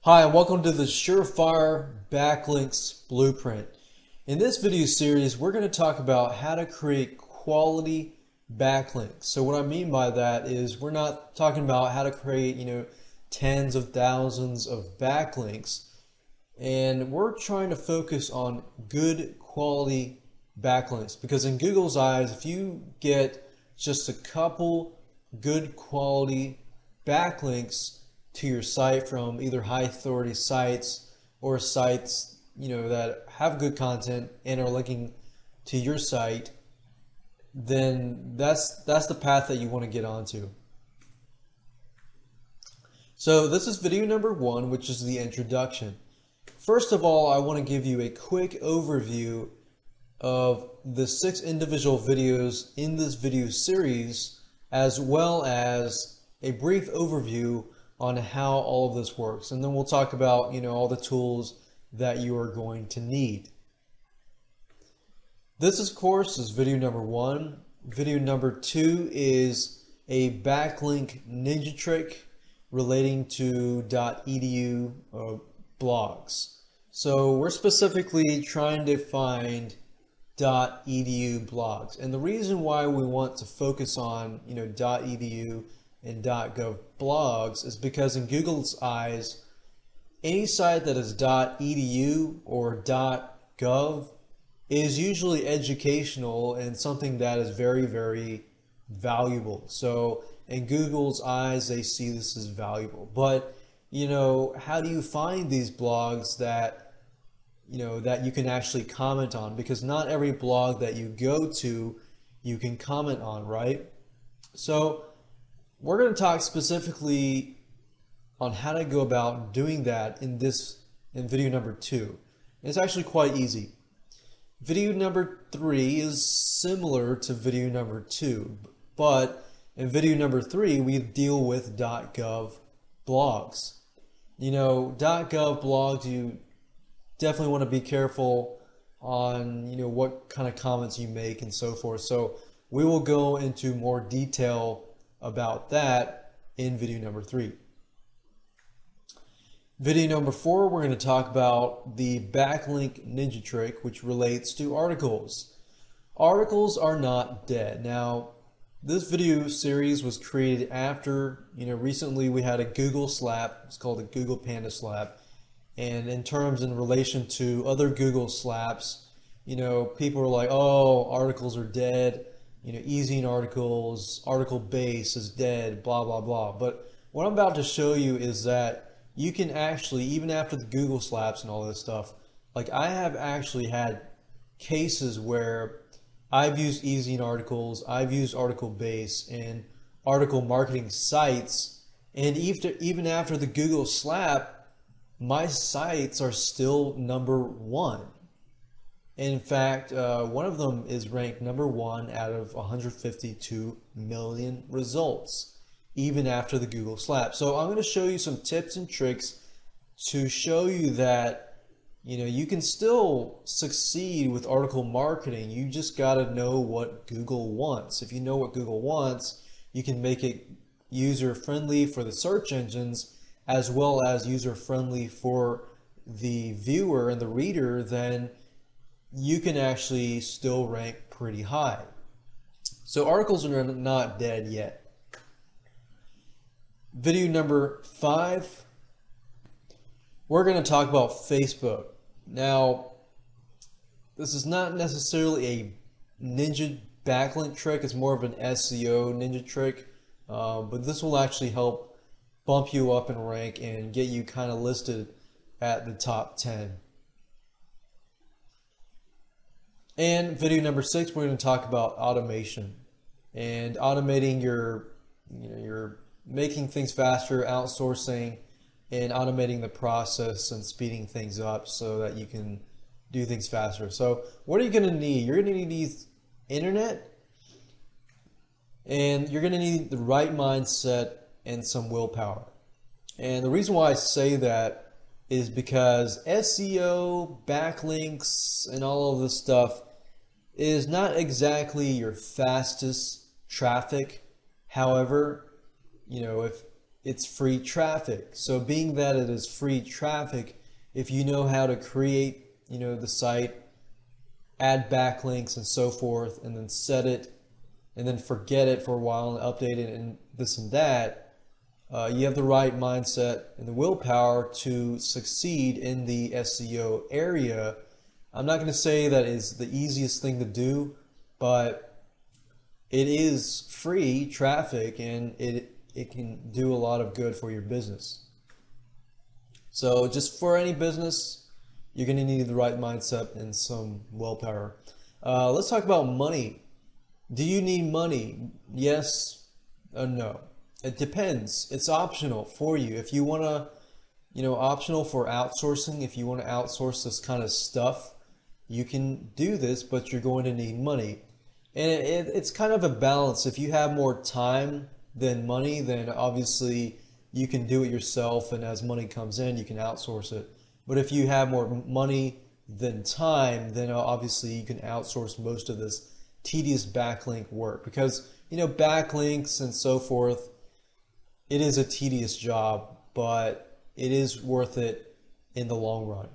Hi, and welcome to the Surefire Backlinks Blueprint. In this video series, we're going to talk about how to create quality backlinks. So what I mean by that is we're not talking about how to create, tens of thousands of backlinks, and we're trying to focus on good quality backlinks because in Google's eyes, if you get just a couple good quality backlinks to your site from either high authority sites or sites that have good content and are linking to your site, then that's the path that you want to get onto. So this is video number 1, which is the introduction. First of all, I want to give you a quick overview of the 6 individual videos in this video series, as well as a brief overview on how all of this works. And then we'll talk about, all the tools that you are going to need. This, of course, is video number 1. Video number 2 is a backlink ninja trick relating to .edu blogs. So we're specifically trying to find .edu blogs. And the reason why we want to focus on, .edu and .gov blogs is because in Google's eyes, any site that is .edu or .gov is usually educational and something that is very, very valuable. So in Google's eyes, they see this as valuable. But, how do you find these blogs that, that you can actually comment on? Because not every blog that you go to, you can comment on, right? So we're going to talk specifically on how to go about doing that in video number 2. It's actually quite easy. Video number 3 is similar to video number 2, but in video number 3 we deal with .gov blogs. .gov blogs, you definitely want to be careful on what kind of comments you make and so forth. So we will go into more detail about that in video number 3. Video number 4, we're going to talk about the backlink ninja trick, which relates to articles. Articles are not dead. Now, this video series was created after, recently we had a Google slap. It's called a Google Panda slap. And in terms in relation to other Google slaps, people are like, oh, articles are dead. Easy articles, article base is dead, blah, blah, blah. But what I'm about to show you is that you can actually, even after the Google slaps and all this stuff, like I have actually had cases where I've used easy articles, I've used article base and article marketing sites, and even after the Google slap, my sites are still number 1. In fact, one of them is ranked number 1 out of 152 million results, even after the Google slap. So I'm going to show you some tips and tricks to show you that, you can still succeed with article marketing. You just got to know what Google wants. If you know what Google wants, you can make it user-friendly for the search engines as well as user-friendly for the viewer and the reader. Then you can actually still rank pretty high. So articles are not dead yet. Video number 5, we're going to talk about Facebook. Now, this is not necessarily a ninja backlink trick, it's more of an SEO ninja trick, but this will actually help bump you up in rank and get you kind of listed at the top 10. And video number 6, we're going to talk about automation and automating your making things faster, outsourcing, and automating the process and speeding things up so that you can do things faster. So what are you going to need? You're going to need internet, and you're going to need the right mindset and some willpower. And the reason why I say that is because SEO, backlinks, and all of this stuff is not exactly your fastest traffic. However, if it's free traffic. So being that it is free traffic, if you know how to create, the site, add backlinks and so forth, and then set it, and then forget it for a while and update it and this and that, you have the right mindset and the willpower to succeed in the SEO area. I'm not going to say that is the easiest thing to do, but it is free traffic and it can do a lot of good for your business. So just for any business, you're going to need the right mindset and some willpower. Let's talk about money. Do you need money? Yes or no? It depends. It's optional for you. If you want to, optional for outsourcing, if you want to outsource this kind of stuff, you can do this, but you're going to need money. And it's kind of a balance. If you have more time than money, then obviously you can do it yourself, and as money comes in, you can outsource it. But if you have more money than time, then obviously you can outsource most of this tedious backlink work, because backlinks and so forth, it is a tedious job, but it is worth it in the long run.